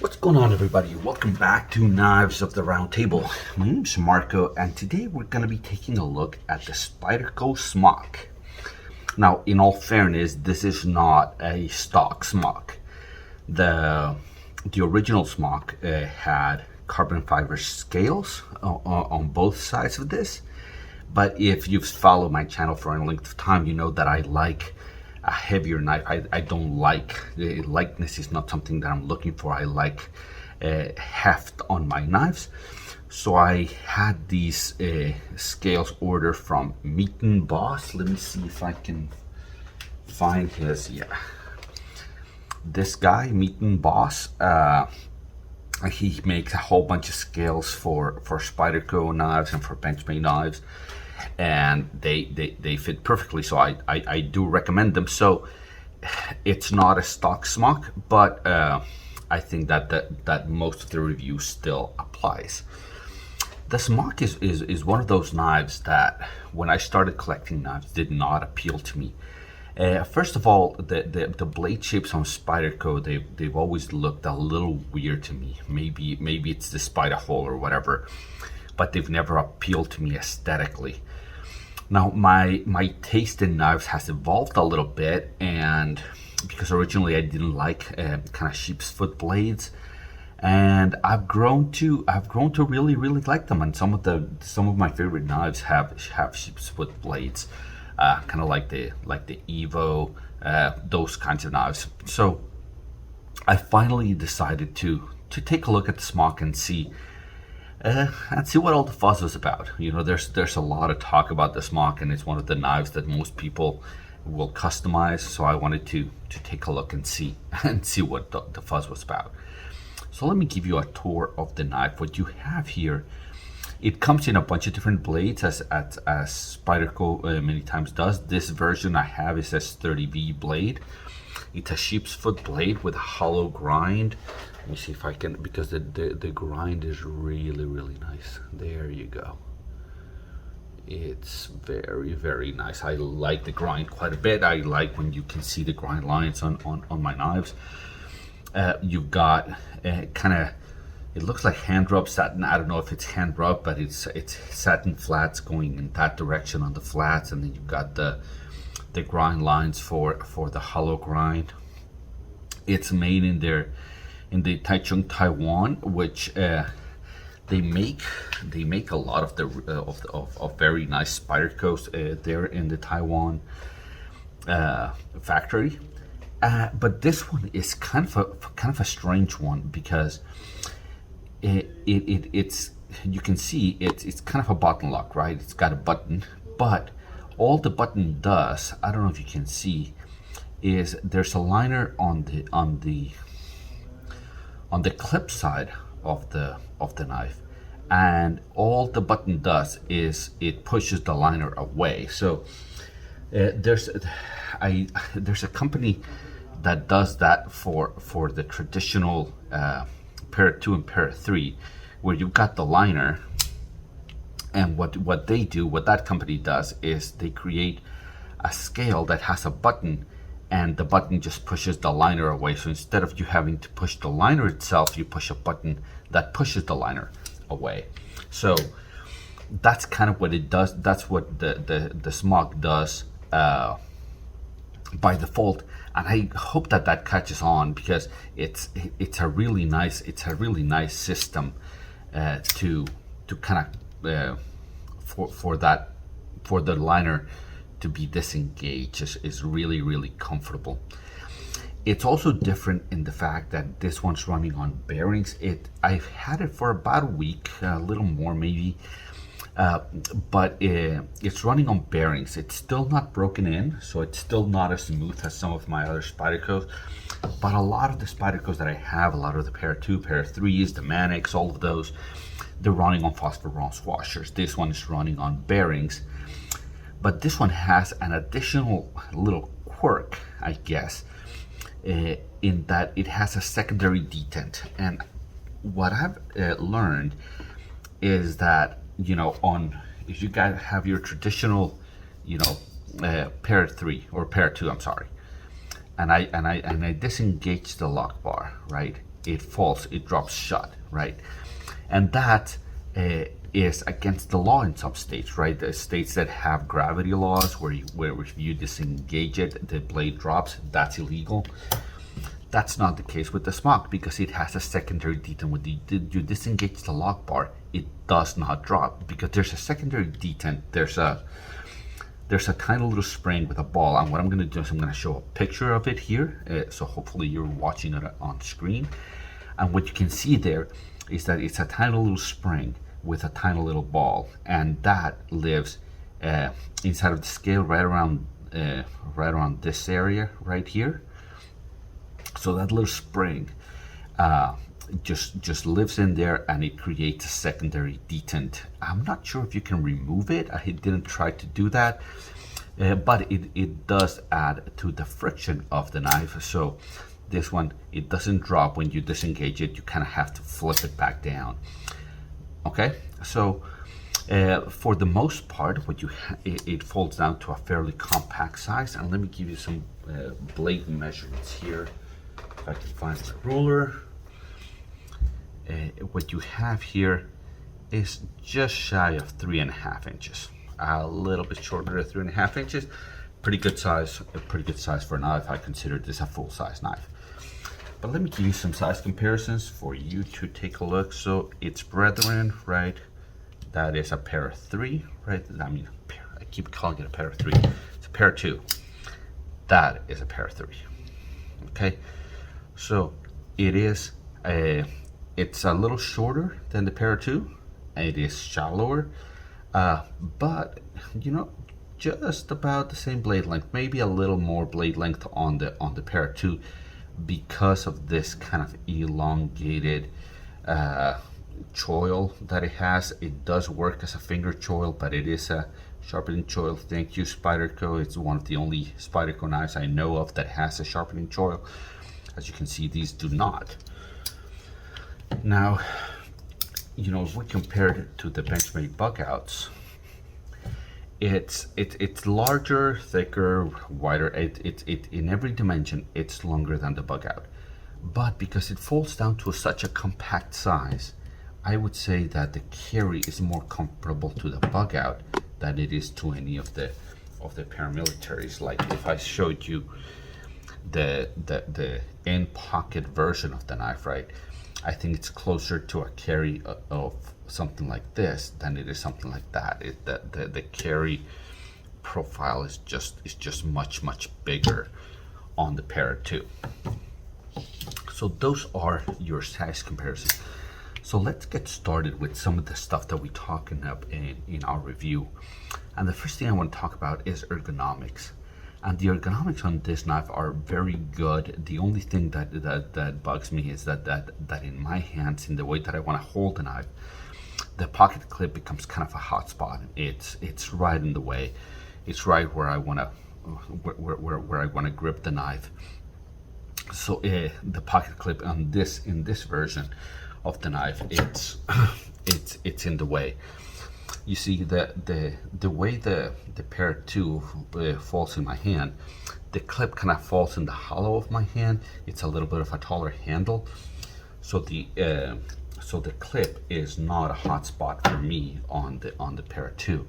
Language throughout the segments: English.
What's going on, everybody? Welcome back to Knives of the Round Table. My name's Marco, and today we're going to be taking a look at the Spyderco Smock. Now, in all fairness, this is not a stock Smock. The original Smock had carbon fiber scales on both sides of this, but if you've followed my channel for any length of time, you know that I like a heavier knife. I don't like lightness is not something that I'm looking for. I like heft on my knives. So I had these scales ordered from Meton Boss. Let me see if I can find his. Yeah, this guy, Meton Boss. He makes a whole bunch of scales for Spyderco knives and for Benchmade knives, and they fit perfectly. So I do recommend them. So it's not a stock Smock, but I think that most of the review still applies. The Smock is one of those knives that when I started collecting knives did not appeal to me. First of all, the blade shapes on Spyderco, they've always looked a little weird to me. Maybe it's the spider hole or whatever, but they've never appealed to me aesthetically. Now my taste in knives has evolved a little bit, and because originally I didn't like kind of sheep's foot blades, and I've grown to really like them. And some of my favorite knives have sheep's foot blades. Kind of like the Evo, those kinds of knives. So I finally decided to take a look at the Smock and see what all the fuss was about. You know, there's a lot of talk about the Smock, and it's one of the knives that most people will customize. So I wanted to take a look and see what the fuzz was about. So let me give you a tour of the knife. What you have here, it comes in a bunch of different blades, as Spyderco many times does. This version I have is a 30V blade. It's a sheep's foot blade with a hollow grind. Let me see if I can, because the grind is really nice. There you go. It's very nice. I like the grind quite a bit. I like when you can see the grind lines on my knives. You've got kind of, it looks like hand rub satin. I don't know if it's hand rub, but it's satin flats going in that direction on the flats, and then you've got the grind lines for the hollow grind. It's made in the Taichung, Taiwan, which they make a lot of the very nice Spydercos there in the Taiwan factory. But this one is kind of a strange one, because it's you can see it's kind of a button lock, right? It's got a button, but all the button does, I don't know if you can see, is there's a liner on the clip side of the knife, and all the button does is it pushes the liner away. So there's a company that does that for the traditional pair 2 and pair 3, where you've got the liner, and what that company does is they create a scale that has a button, and the button just pushes the liner away. So instead of you having to push the liner itself, you push a button that pushes the liner away. So that's kind of what it does. That's what the Smock does by default, and I hope that catches on, because it's a really nice system to kind of for the liner to be disengaged is really comfortable. It's also different in the fact that this one's running on bearings. I've had it for about a week, a little more maybe. But it's running on bearings. It's still not broken in, so it's still not as smooth as some of my other Spydercos. But a lot of the Spydercos that I have, a lot of the pair 2, pair 3s, the Manics, all of those, they're running on phosphorus washers. This one is running on bearings. But this one has an additional little quirk, I guess, in that it has a secondary detent. And what I've learned is that, you know, if you guys have your traditional, you know, pair 3 or pair 2, I'm sorry, and I disengage the lock bar, right? it falls, it drops shut, right? And that is against the law in some states, right? The states that have gravity laws where if you disengage it, the blade drops, that's illegal. That's not the case with the Smock because it has a secondary detent. When you disengage the lock bar, it does not drop because there's a secondary detent. There's a tiny little spring with a ball, and what I'm going to do is I'm going to show a picture of it here, so hopefully you're watching it on screen. And what you can see there is that it's a tiny little spring with a tiny little ball, and that lives inside of the scale right around this area right here. So that little spring just lives in there, and it creates a secondary detent. I'm not sure if you can remove it. I didn't try to do that, but it does add to the friction of the knife. So this one, it doesn't drop when you disengage it. You kind of have to flip it back down. Okay, so for the most part, it folds down to a fairly compact size. And let me give you some blade measurements here. If I can find my ruler. What you have here is just shy of 3.5 inches, a little bit shorter than 3.5 inches. Pretty good size for a knife. I consider this a full-size knife. But let me give you some size comparisons for you to take a look. So it's brethren, right? That is a pair of 3, right? I mean, I keep calling it a pair of 3. It's a pair of 2. That is a pair of 3. Okay, so it is it's a little shorter than the pair of 2. It is shallower, but you know, just about the same blade length. Maybe a little more blade length on the pair of 2, because of this kind of elongated choil that it has. It does work as a finger choil, but it is a sharpening choil. Thank you, Spyderco. It's one of the only Spyderco knives I know of that has a sharpening choil. As you can see, these do not. Now, you know, if we compare it to the Benchmade bug outs, it's larger, thicker, wider. It in every dimension it's longer than the bug out, but because it folds down to such a compact size, I would say that the carry is more comparable to the bug out than it is to any of the paramilitaries. Like if I showed you the end pocket version of the knife, right? I think it's closer to a carry of something like this than it is something like that. The carry profile is just much bigger on the pair of 2. So those are your size comparisons. So let's get started with some of the stuff that we talking up in our review. And the first thing I want to talk about is ergonomics. And the ergonomics on this knife are very good. The only thing that bugs me is that in my hands, in the way that I want to hold the knife, the pocket clip becomes kind of a hot spot. It's right in the way. It's right where I want to where I want to grip the knife. So the pocket clip on in this version of the knife, it's in the way. You see the way the pair 2 falls in my hand, the clip kind of falls in the hollow of my hand. It's a little bit of a taller handle, so the clip is not a hot spot for me on the pair 2,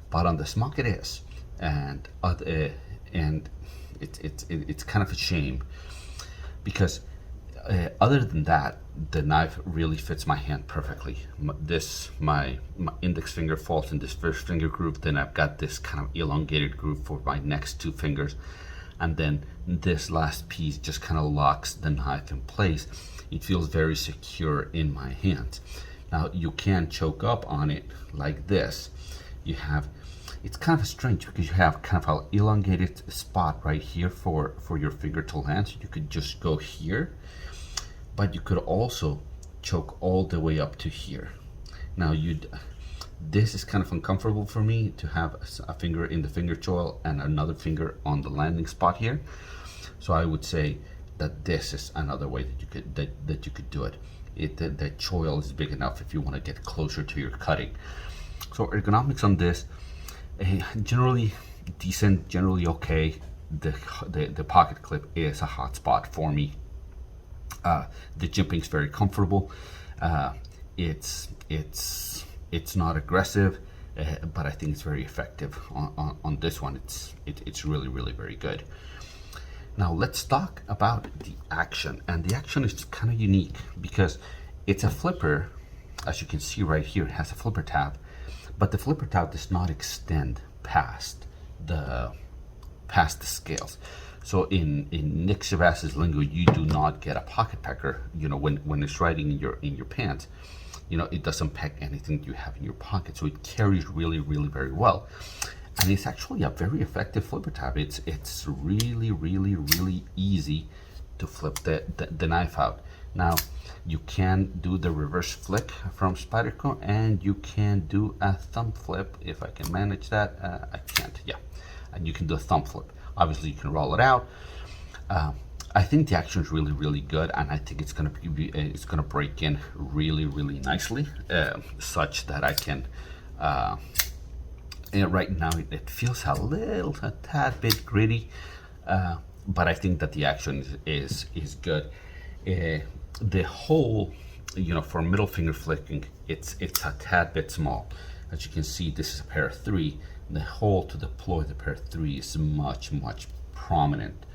but on the Smock it is, and it's kind of a shame because other than that, the knife really fits my hand perfectly. My index finger falls in this first finger groove, then I've got this kind of elongated groove for my next 2 fingers, and then this last piece just kind of locks the knife in place. It feels very secure in my hands. Now you can choke up on it like this. It's kind of strange because you have kind of an elongated spot right here for your finger to land. So you could just go here, but you could also choke all the way up to here. Now this is kind of uncomfortable for me to have a finger in the finger choil and another finger on the landing spot here. So I would say that this is another way that you could do it. The choil is big enough if you want to get closer to your cutting. So ergonomics on this, generally decent, generally okay. The pocket clip is a hot spot for me. The jimping is very comfortable. It's not aggressive, but I think it's very effective on this one. It's really very good. Now let's talk about the action, and the action is kind of unique because it's a flipper. As you can see right here, it has a flipper tab, but the flipper tab does not extend past the scales. So in Nick Shabaz's lingo, you do not get a pocket pecker. You know, when it's riding in your pants, you know, it doesn't peck anything you have in your pocket. So it carries really very well. And it's actually a very effective flipper tab. It's really easy to flip the knife out. Now, you can do the reverse flick from Spyderco, and you can do a thumb flip if I can manage that. I can't, yeah. And you can do a thumb flip. Obviously, you can roll it out. I think the action is really good, and I think it's gonna break in really nicely, such that I can. Right now it feels a tad bit gritty, but I think that the action is good. The hole, you know, for middle finger flicking, it's a tad bit small. As you can see, this is a pair of 3. The hole to deploy the pair of 3 is much prominent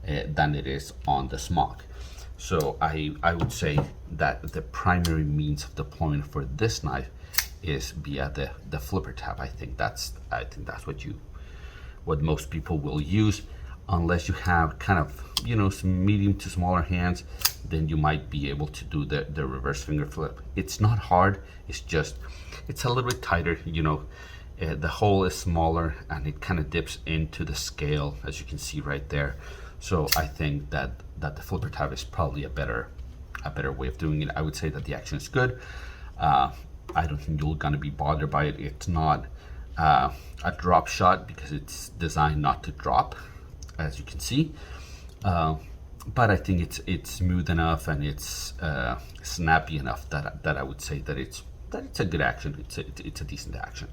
than it is on the Smock. So I would say that the primary means of deployment for this knife is via the flipper tab. I think that's what most people will use, unless you have kind of, you know, some medium to smaller hands. Then you might be able to do the reverse finger flip. It's not hard. It's a little bit tighter. You know, the hole is smaller and it kind of dips into the scale, as you can see right there. So I think that the flipper tab is probably a better way of doing it. I would say that the action is good. I don't think you're gonna be bothered by it. It's not a drop shot because it's designed not to drop, as you can see. But I think it's smooth enough and it's snappy enough that I would say that it's a good action. It's a decent action.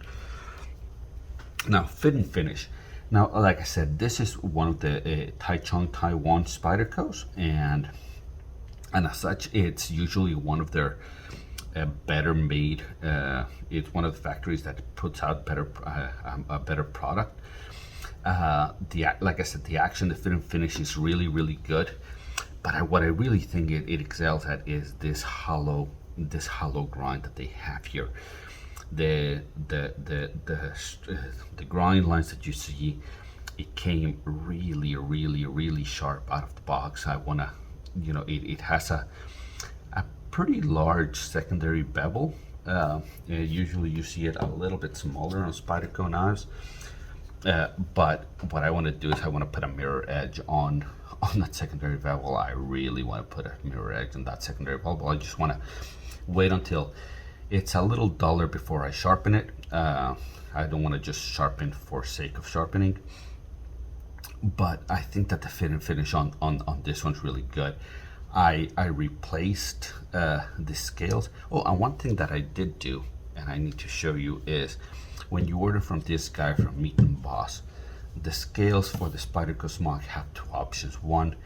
Now, fit and finish. Now, like I said, this is one of the Taiwan Spydercos, and as such, it's usually one of their better made. It's one of the factories that puts out a better product. Like I said, the action, the fit and finish is really good. But what I really think it excels at is this hollow grind that they have here. The grind lines that you see, it came really sharp out of the box. I wanna, you know, it has a pretty large secondary bevel. Usually you see it a little bit smaller on Spyderco knives. But what I want to do is I want to put a mirror edge on that secondary bevel. I really want to put a mirror edge on that secondary bevel. I just want to wait until it's a little duller before I sharpen it. I don't want to just sharpen for sake of sharpening. But I think that the fit and finish on this one's really good. I replaced the scales. Oh, and one thing that I did do, and I need to show you, is when you order from this guy from Meton Boss, the scales for the Spyderco Smock have 2 options. One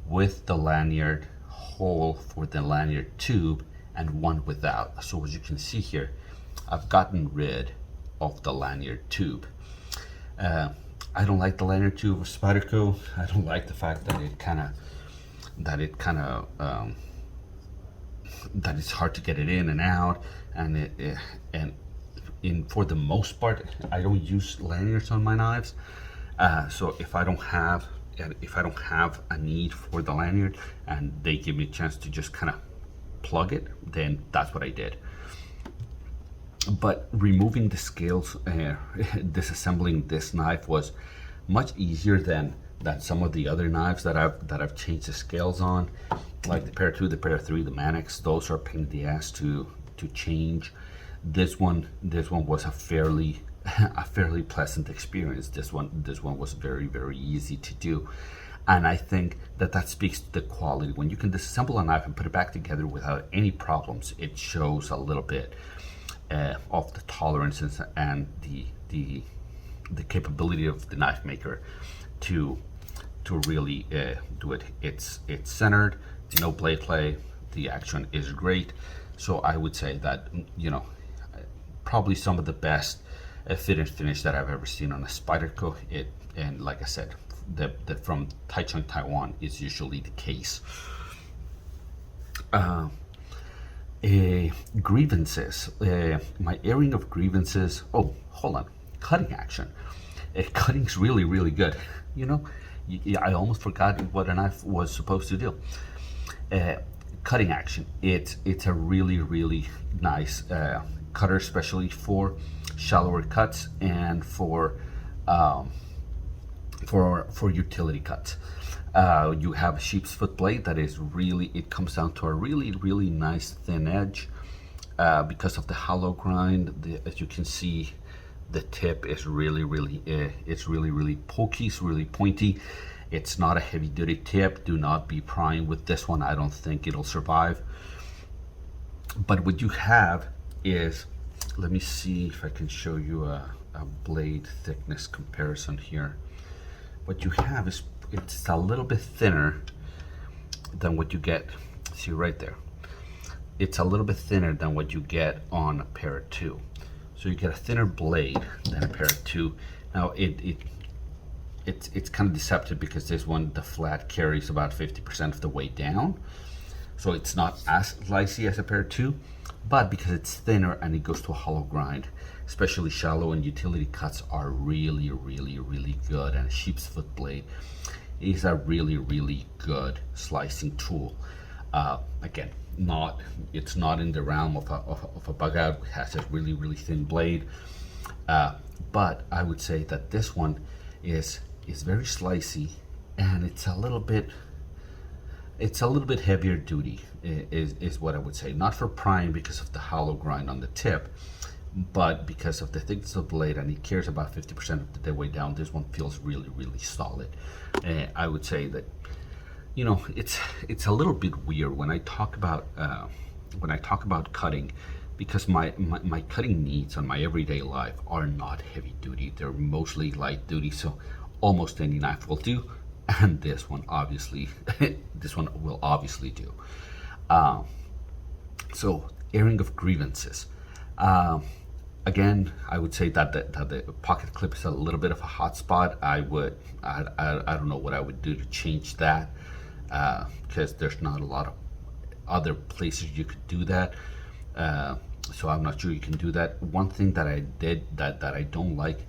with the lanyard hole for the lanyard tube, and one without. So as you can see here, I've gotten rid of the lanyard tube. I don't like the lanyard tube of Spyderco. I don't like the fact that that it's hard to get it in and out, and for the most part, I don't use lanyards on my knives. So if I don't have a need for the lanyard and they give me a chance to just kind of plug it, then that's what I did. But removing the scales, disassembling this knife was much easier than some of the other knives that I've changed the scales on, like the pair 2, the pair 3, the Mannix. Those are a pain in the ass to change. This one was a fairly pleasant experience. This one was very easy to do, and I think that speaks to the quality. When you can disassemble a knife and put it back together without any problems, it shows a little bit of the tolerances and the capability of the knife maker to really do it. It's centered. no blade play. The action is great. So I would say that, you know, probably some of the best fit and finish that I've ever seen on a Spyderco. And like I said, the from Taichung, Taiwan is usually the case. Grievances. My airing of grievances. Oh, hold on. Cutting action. Cutting's really good. You know, I almost forgot what a knife was supposed to do. Cutting action. It's a really nice cutter, especially for shallower cuts and for utility cuts. You have a sheep's foot blade that is really, it comes down to a really nice thin edge because of the hollow grind. As you can see, the tip is really pokey, it's really pointy. It's not a heavy duty tip. Do not be prying with this one. I don't think it'll survive. But what you have is, let me see if I can show you a blade thickness comparison here. What you have is, it's a little bit thinner than what you get. See right there. It's a little bit thinner than what you get on a Para 2. So you get a thinner blade than a Para 2. Now it's kind of deceptive because this one, the flat carries about 50% of the way down. So it's not as slicey as a Para 2, but because it's thinner and it goes to a hollow grind, especially shallow and utility cuts are really good. And a sheep's foot blade is a really good slicing tool. Again, it's not in the realm of a bug out. It has a really thin blade, but I would say that this one is very slicey, and it's a little bit heavier duty is what I would say. Not for prying because of the hollow grind on the tip, but because of the thickness of the blade, and it carries about 50% of the way down. This one feels really solid. I would say that, you know, it's a little bit weird when I talk about cutting, because my cutting needs on my everyday life are not heavy duty. They're mostly light duty, so almost any knife will do, and this one obviously will obviously do. So airing of grievances. Again, I would say that the pocket clip is a little bit of a hot spot. I don't know what I would do to change that, because there's not a lot of other places you could do that. So I'm not sure you can do that. One thing that I did that I don't like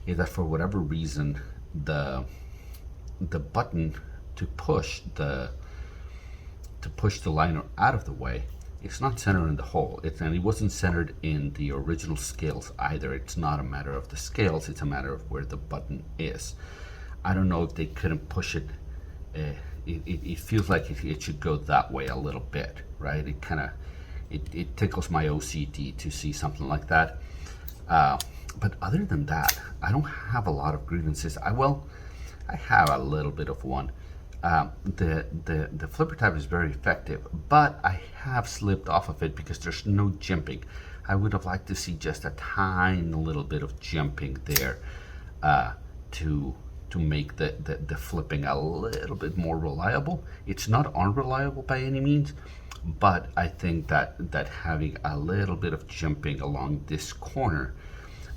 is that for whatever reason, the button to push the liner out of the way, it's not centered in the hole. And it wasn't centered in the original scales either. It's not a matter of the scales, it's a matter of where the button is. I don't know if they couldn't push it. It feels like it should go that way a little bit, right? It tickles my OCD to see something like that. But other than that, I don't have a lot of grievances. I have a little bit of one. The flipper type is very effective, but I have slipped off of it because there's no jimping. I would have liked to see just a tiny little bit of jimping there to make the flipping a little bit more reliable. It's not unreliable by any means, but I think that having a little bit of jimping along this corner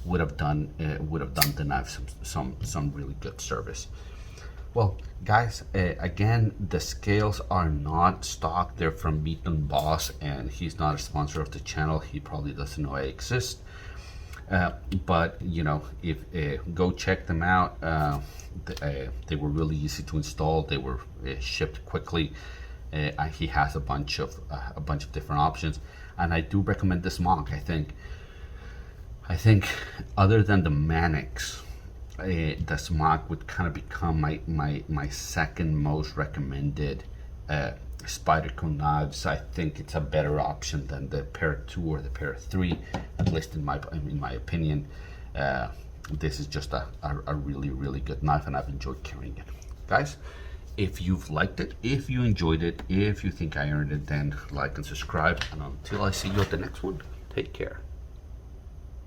would have done the knife some really good service. Well, guys, again, the scales are not stock. They're from Meton Boss, and he's not a sponsor of the channel. He probably doesn't know I exist. But you know, if go check them out. They were really easy to install. They were shipped quickly. He has a bunch of different options, and I do recommend the Smock. I think other than the Mannix, the Smock would kind of become my second most recommended Spyderco knives. I think it's a better option than the Para 2 or the Para 3, at least in my opinion. This is just a really good knife, and I've enjoyed carrying it. Guys, if you've liked it, if you enjoyed it, if you think I earned it, then like and subscribe. And until I see you at the next one, take care.